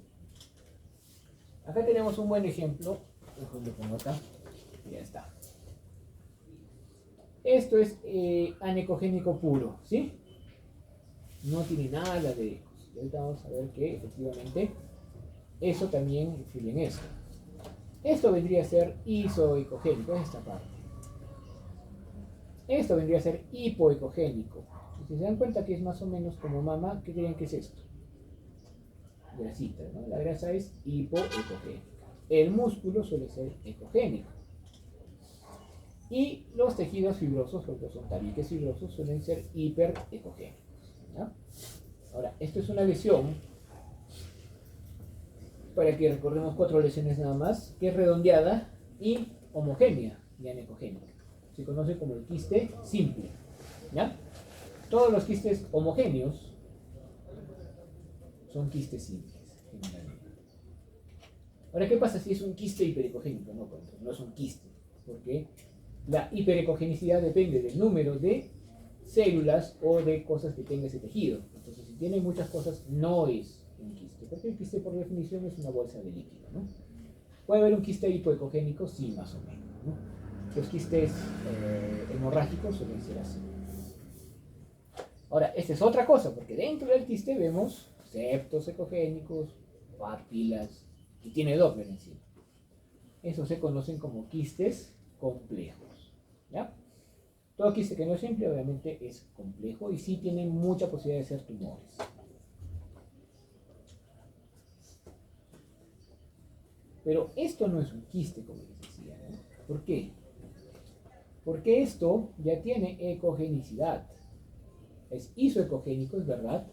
Acá tenemos un buen ejemplo, lo pongo acá, y ya está. Esto es anecogénico puro, ¿sí? No tiene nada de ecos. Y ahorita vamos a ver que efectivamente eso también influye en esto. Esto vendría a ser isoecogénico, es esta parte. Esto vendría a ser hipoecogénico. Si se dan cuenta que es más o menos como mama, ¿qué creen que es esto? Grasita, ¿no? La grasa es hipoecogénica. El músculo suele ser ecogénico. Y los tejidos fibrosos, porque son tabiques fibrosos, suelen ser hiperecogénicos, ¿no? Ahora, esto es una lesión, para que recordemos 4 lesiones nada más, que es redondeada y homogénea y anecogénica. Se conoce como el quiste simple, ¿ya? Todos los quistes homogéneos son quistes simples, generalmente. Ahora, ¿qué pasa si es un quiste hiperecogénico? No, no es un quiste, porque la hiperecogenicidad depende del número de células o de cosas que tenga ese tejido. Entonces, si tiene muchas cosas, no es un quiste, porque el quiste por definición es una bolsa de líquido, ¿no? ¿Puede haber un quiste hipoecogénico? Sí, más o menos, ¿no? Los quistes hemorrágicos suelen ser así. Ahora, esta es otra cosa, porque dentro del quiste vemos septos ecogénicos, papilas, y tiene Doppler encima. Esos se conocen como quistes complejos, ¿ya? Todo quiste que no es simple, obviamente, es complejo y sí tiene mucha posibilidad de ser tumores. Pero esto no es un quiste, como les decía, ¿no? ¿Por qué? Porque esto ya tiene ecogenicidad. Es isoecogénico, es verdad.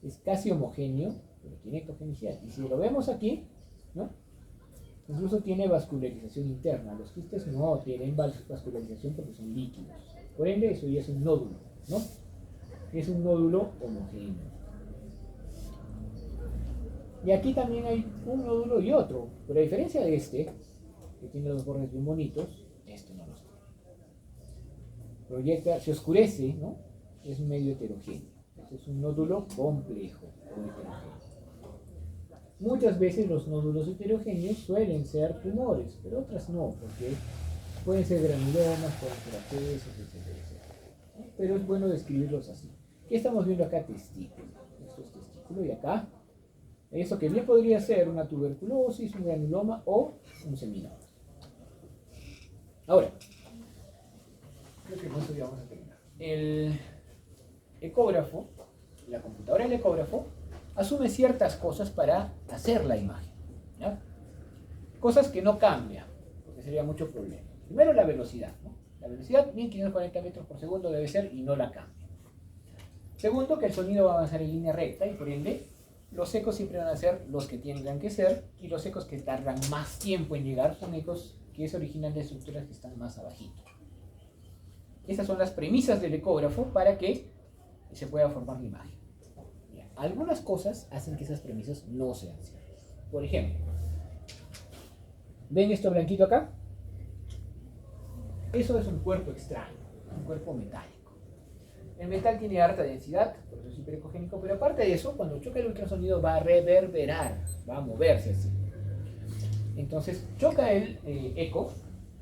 Es casi homogéneo, pero tiene ecogenicidad. Y si lo vemos aquí, ¿no? Incluso tiene vascularización interna. Los quistes no tienen vascularización porque son líquidos. Por ende, eso ya es un nódulo, ¿no? Es un nódulo homogéneo. Y aquí también hay un nódulo y otro. Pero a diferencia de este, que tiene los bordes bien bonitos, este no los tiene. Proyecta, se oscurece, ¿no? Es medio heterogéneo. Este es un nódulo complejo o heterogéneo. Muchas veces los nódulos heterogéneos suelen ser tumores, pero otras no, porque pueden ser granulomas, pueden ser abscesos, etc. Pero es bueno describirlos así. ¿Qué estamos viendo acá? Testículo. Esto es testículo y acá, eso que bien podría ser una tuberculosis, un granuloma o un seminoma. Ahora, creo que con eso ya vamos a terminar. El ecógrafo, la computadora del ecógrafo, asume ciertas cosas para hacer la imagen, ¿ya? Cosas que no cambian, porque sería mucho problema. Primero, la velocidad, ¿no? La velocidad, 1540 metros por segundo debe ser y no la cambia. Segundo, que el sonido va a avanzar en línea recta y por ende los ecos siempre van a ser los que tengan que ser, y los ecos que tardan más tiempo en llegar son ecos que se originan de estructuras que están más abajito. Estas son las premisas del ecógrafo para que se pueda formar la imagen. Bien, algunas cosas hacen que esas premisas no sean ciertas. Por ejemplo, ¿ven esto blanquito acá? Eso es un cuerpo extraño, un cuerpo metálico. El metal tiene harta densidad, por eso es hiperecogénico, pero aparte de eso, cuando choca el ultrasonido va a reverberar, va a moverse así. Entonces choca el eco,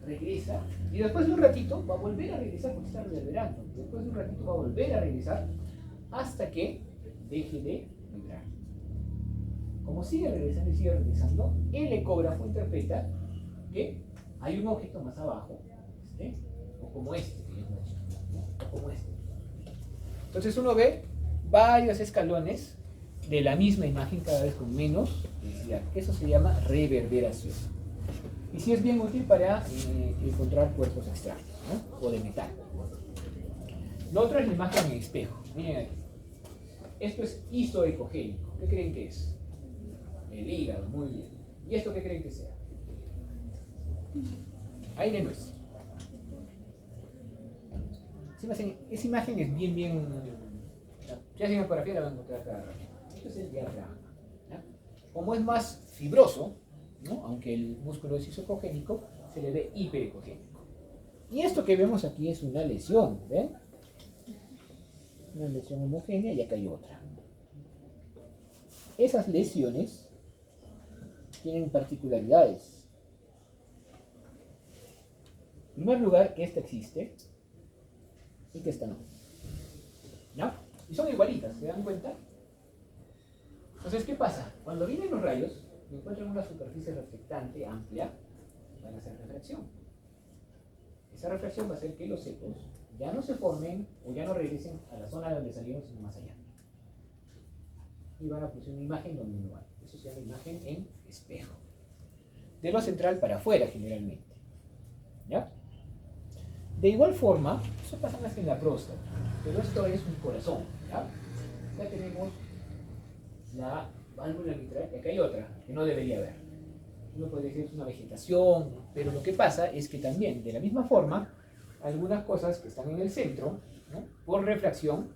regresa, y después de un ratito va a volver a regresar porque está reverberando. Después de un ratito va a volver a regresar hasta que deje de vibrar. Como sigue regresando y sigue regresando, el ecógrafo interpreta que hay un objeto más abajo, o como este, o como este. Entonces uno ve varios escalones de la misma imagen cada vez con menos densidad. Eso se llama reverberación. Y sí es bien útil para encontrar cuerpos extraños, ¿no? O de metal. Lo otro es la imagen en espejo. Miren aquí. Esto es isoecogénico. ¿Qué creen que es? El hígado, muy bien. ¿Y esto qué creen que sea? Aire no es. Esa imagen es bien. Ya sin ecografía la van a encontrar cada rato. Esto es el diafragma, ¿ya? Como es más fibroso, ¿no? Aunque el músculo es isocogénico, se le ve hiperecogénico. Y esto que vemos aquí es una lesión, ¿ven? Una lesión homogénea y acá hay otra. Esas lesiones tienen particularidades. En primer lugar, que esta existe, y que esta no. ¿No? Y son igualitas, ¿se dan cuenta? Entonces, ¿qué pasa? Cuando vienen los rayos, encuentran una superficie reflectante amplia, van a hacer refracción. Esa refracción va a hacer que los secos ya no se formen o ya no regresen a la zona de donde salieron, sino más allá. Y van a producir una imagen donde no hay. Eso se llama imagen en espejo. De lo central para afuera, generalmente. ¿Ya? De igual forma, eso pasa más que en la próstata, pero esto es un corazón. ¿Ya? Acá tenemos la válvula mitral y acá hay otra que no debería haber. Uno puede decir que es una vegetación, pero lo que pasa es que también, de la misma forma, algunas cosas que están en el centro, ¿no? Por refracción,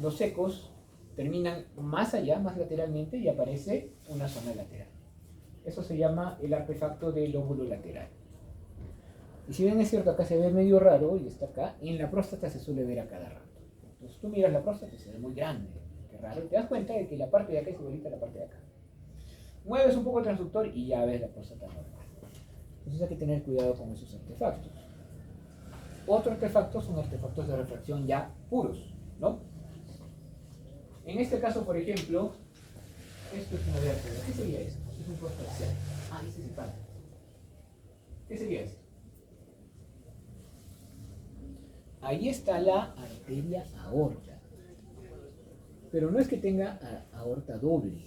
los secos terminan más allá, más lateralmente, y aparece una zona lateral. Eso se llama el artefacto del lóbulo lateral. Y si bien es cierto, acá se ve medio raro y está acá, en la próstata se suele ver a cada rato. Entonces tú miras la próstata y se ve muy grande, qué raro, y te das cuenta de que la parte de acá es igualita a la parte de acá. Mueves un poco el transductor y ya ves la próstata normal. Entonces hay que tener cuidado con esos artefactos. Otros artefactos son artefactos de refracción ya puros, ¿no? En este caso, por ejemplo, esto es una vértebra. ¿Qué sería eso? Es un puesto axial. Ah, este es el palo. ¿Qué sería esto? Ahí está la arteria aorta. Pero no es que tenga aorta doble.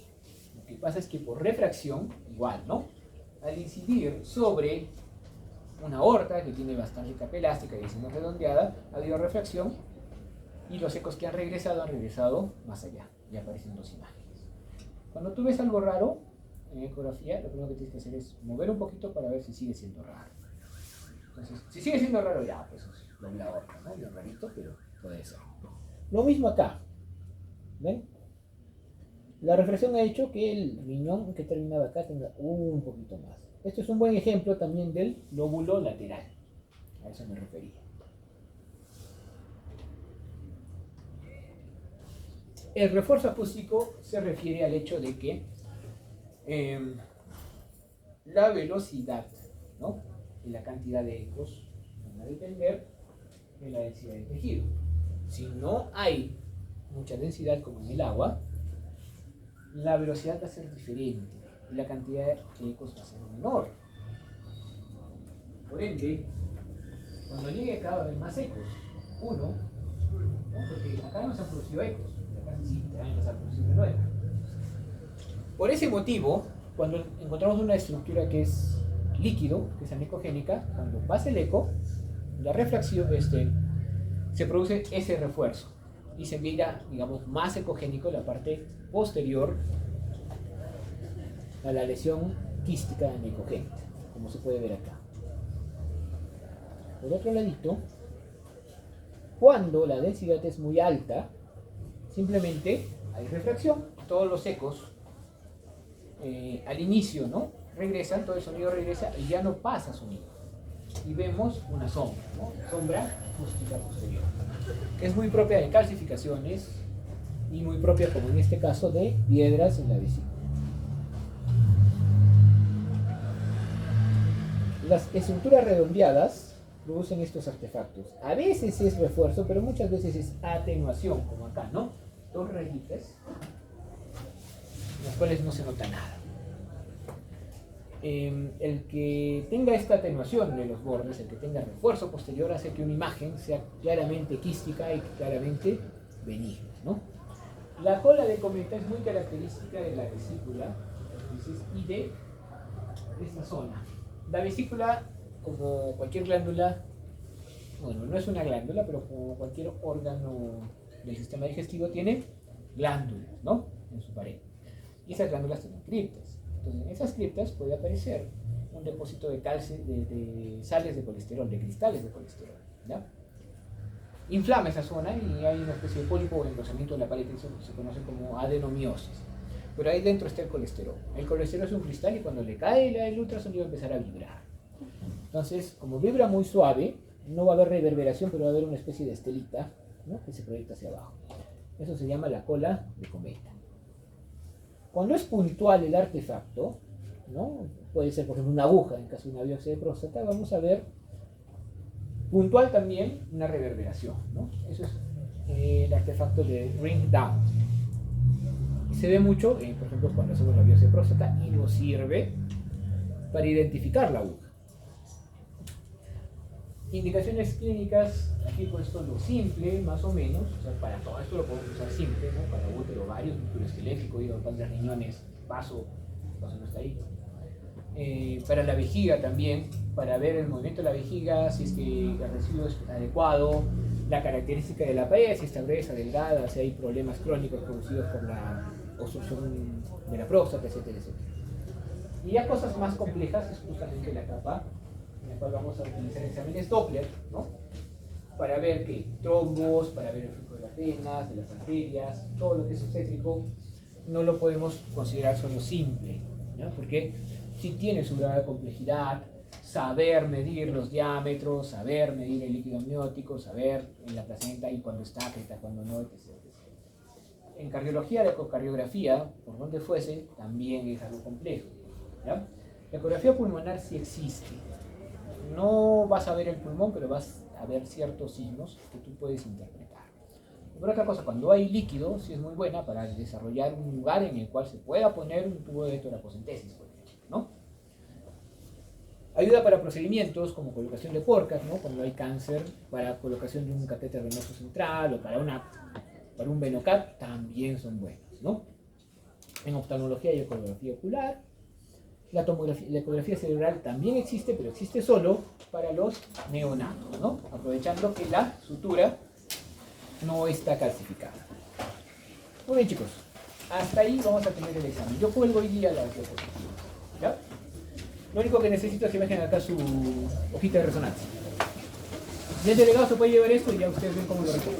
Lo que pasa es que por refracción, igual, ¿no? Al incidir sobre una aorta que tiene bastante capa elástica y siendo redondeada, ha habido refracción y los ecos que han regresado más allá y aparecen dos imágenes. Cuando tú ves algo raro en ecografía, lo primero que tienes que hacer es mover un poquito para ver si sigue siendo raro. Entonces, si sigue siendo raro, ya, pues es doble aorta, ¿no? Bien rarito, pero puede ser. Lo mismo acá. ¿Ven? La refracción ha hecho que el riñón que terminaba acá tenga un poquito más. Esto es un buen ejemplo también del lóbulo lateral. A eso me refería. El refuerzo acústico se refiere al hecho de que la velocidad, ¿no? Y la cantidad de ecos van a depender de la densidad del tejido. Si no hay mucha densidad como en el agua, la velocidad va a ser diferente y la cantidad de ecos va a ser menor. Por ende, cuando llegue acá va a haber más ecos. Uno, ¿no? Porque acá no se han producido ecos, acá sí te van a empezar a producir de nuevo. Por ese motivo, cuando encontramos una estructura que es líquido, que es anecogénica, cuando pasa el eco, la refracción, se produce ese refuerzo y se mira, digamos, más ecogénico la parte posterior a la lesión quística anecogénica, como se puede ver acá. Por otro ladito, cuando la densidad es muy alta, simplemente hay refracción, todos los ecos al inicio, ¿no? Regresan, todo el sonido regresa y ya no pasa sonido. Y vemos una sombra, ¿no? Sombra acústica posterior. Es muy propia de calcificaciones y muy propia, como en este caso, de piedras en la vesícula. Las estructuras redondeadas producen estos artefactos. A veces es refuerzo, pero muchas veces es atenuación, como acá, ¿no? Dos rayitas, en las cuales no se nota nada. El que tenga esta atenuación de los bordes, el que tenga refuerzo posterior, hace que una imagen sea claramente quística y claramente benigna, ¿no? La cola de cometa es muy característica de la vesícula y de esta zona. La vesícula, como cualquier glándula, bueno, no es una glándula, pero como cualquier órgano del sistema digestivo, tiene glándulas, ¿no? En su pared. Y esas glándulas tienen criptas. Entonces, en esas criptas puede aparecer un depósito de sales de colesterol, de cristales de colesterol, ¿ya? Inflama esa zona y hay una especie de pólipo o engrosamiento de la pared que se conoce como adenomiosis. Pero ahí dentro está el colesterol. El colesterol es un cristal y cuando le cae el ultrasonido va a empezar a vibrar. Entonces, como vibra muy suave, no va a haber reverberación, pero va a haber una especie de estelita, ¿no? Que se proyecta hacia abajo. Eso se llama la cola de cometa. Cuando es puntual el artefacto, ¿no? Puede ser, por ejemplo, una aguja en caso de una biopsia de próstata, vamos a ver Puntual también una reverberación, ¿no? Eso es el artefacto de ring down. Y se ve mucho, por ejemplo, cuando hacemos la biopsia de próstata y nos sirve para identificar la aguja. Indicaciones clínicas, aquí he puesto lo simple, más o menos, o sea, para todo esto lo podemos usar simple, ¿no? Para útero, ovario, músculo esquelético, hígado, páncreas, riñones, vaso no está ahí. Para la vejiga también, para ver el movimiento de la vejiga, si es que el residuo es adecuado, la característica de la pared, si está gruesa, delgada, si hay problemas crónicos producidos por la obstrucción de la próstata, etcétera, etcétera. Y ya cosas más complejas es justamente la capa en la cual vamos a utilizar exámenes Doppler, ¿no? Para ver que trombos, para ver el flujo de las venas, de las arterias, todo lo que es obstétrico, no lo podemos considerar solo simple, ¿no? Porque si tiene su grado de complejidad, saber medir los diámetros, saber medir el líquido amniótico, saber en la placenta y cuando está, cuando no, etc. En cardiología, la ecocardiografía, por donde fuese, también es algo complejo, ¿ya? La ecografía pulmonar sí existe. No vas a ver el pulmón, pero vas a ver ciertos signos que tú puedes interpretar. Por otra cosa, cuando hay líquido, sí es muy buena para desarrollar un lugar en el cual se pueda poner un tubo de toracocentesis, por ejemplo, ¿no? Ayuda para procedimientos como colocación de porcas, ¿no? Cuando hay cáncer, para colocación de un catéter venoso central o para un venocat, también son buenas, ¿no? En oftalmología y ecografía ocular, la ecografía cerebral también existe, pero existe solo para los neonatos, ¿no? Aprovechando que la sutura no está calcificada. Muy bien, chicos, hasta ahí vamos a tener el examen. Yo cuelgo hoy día las diapositivas, ¿ya? Lo único que necesito es que me dejen acá su hojita de resonancia. Si el delegado se puede llevar esto y ya ustedes ven cómo lo recogen.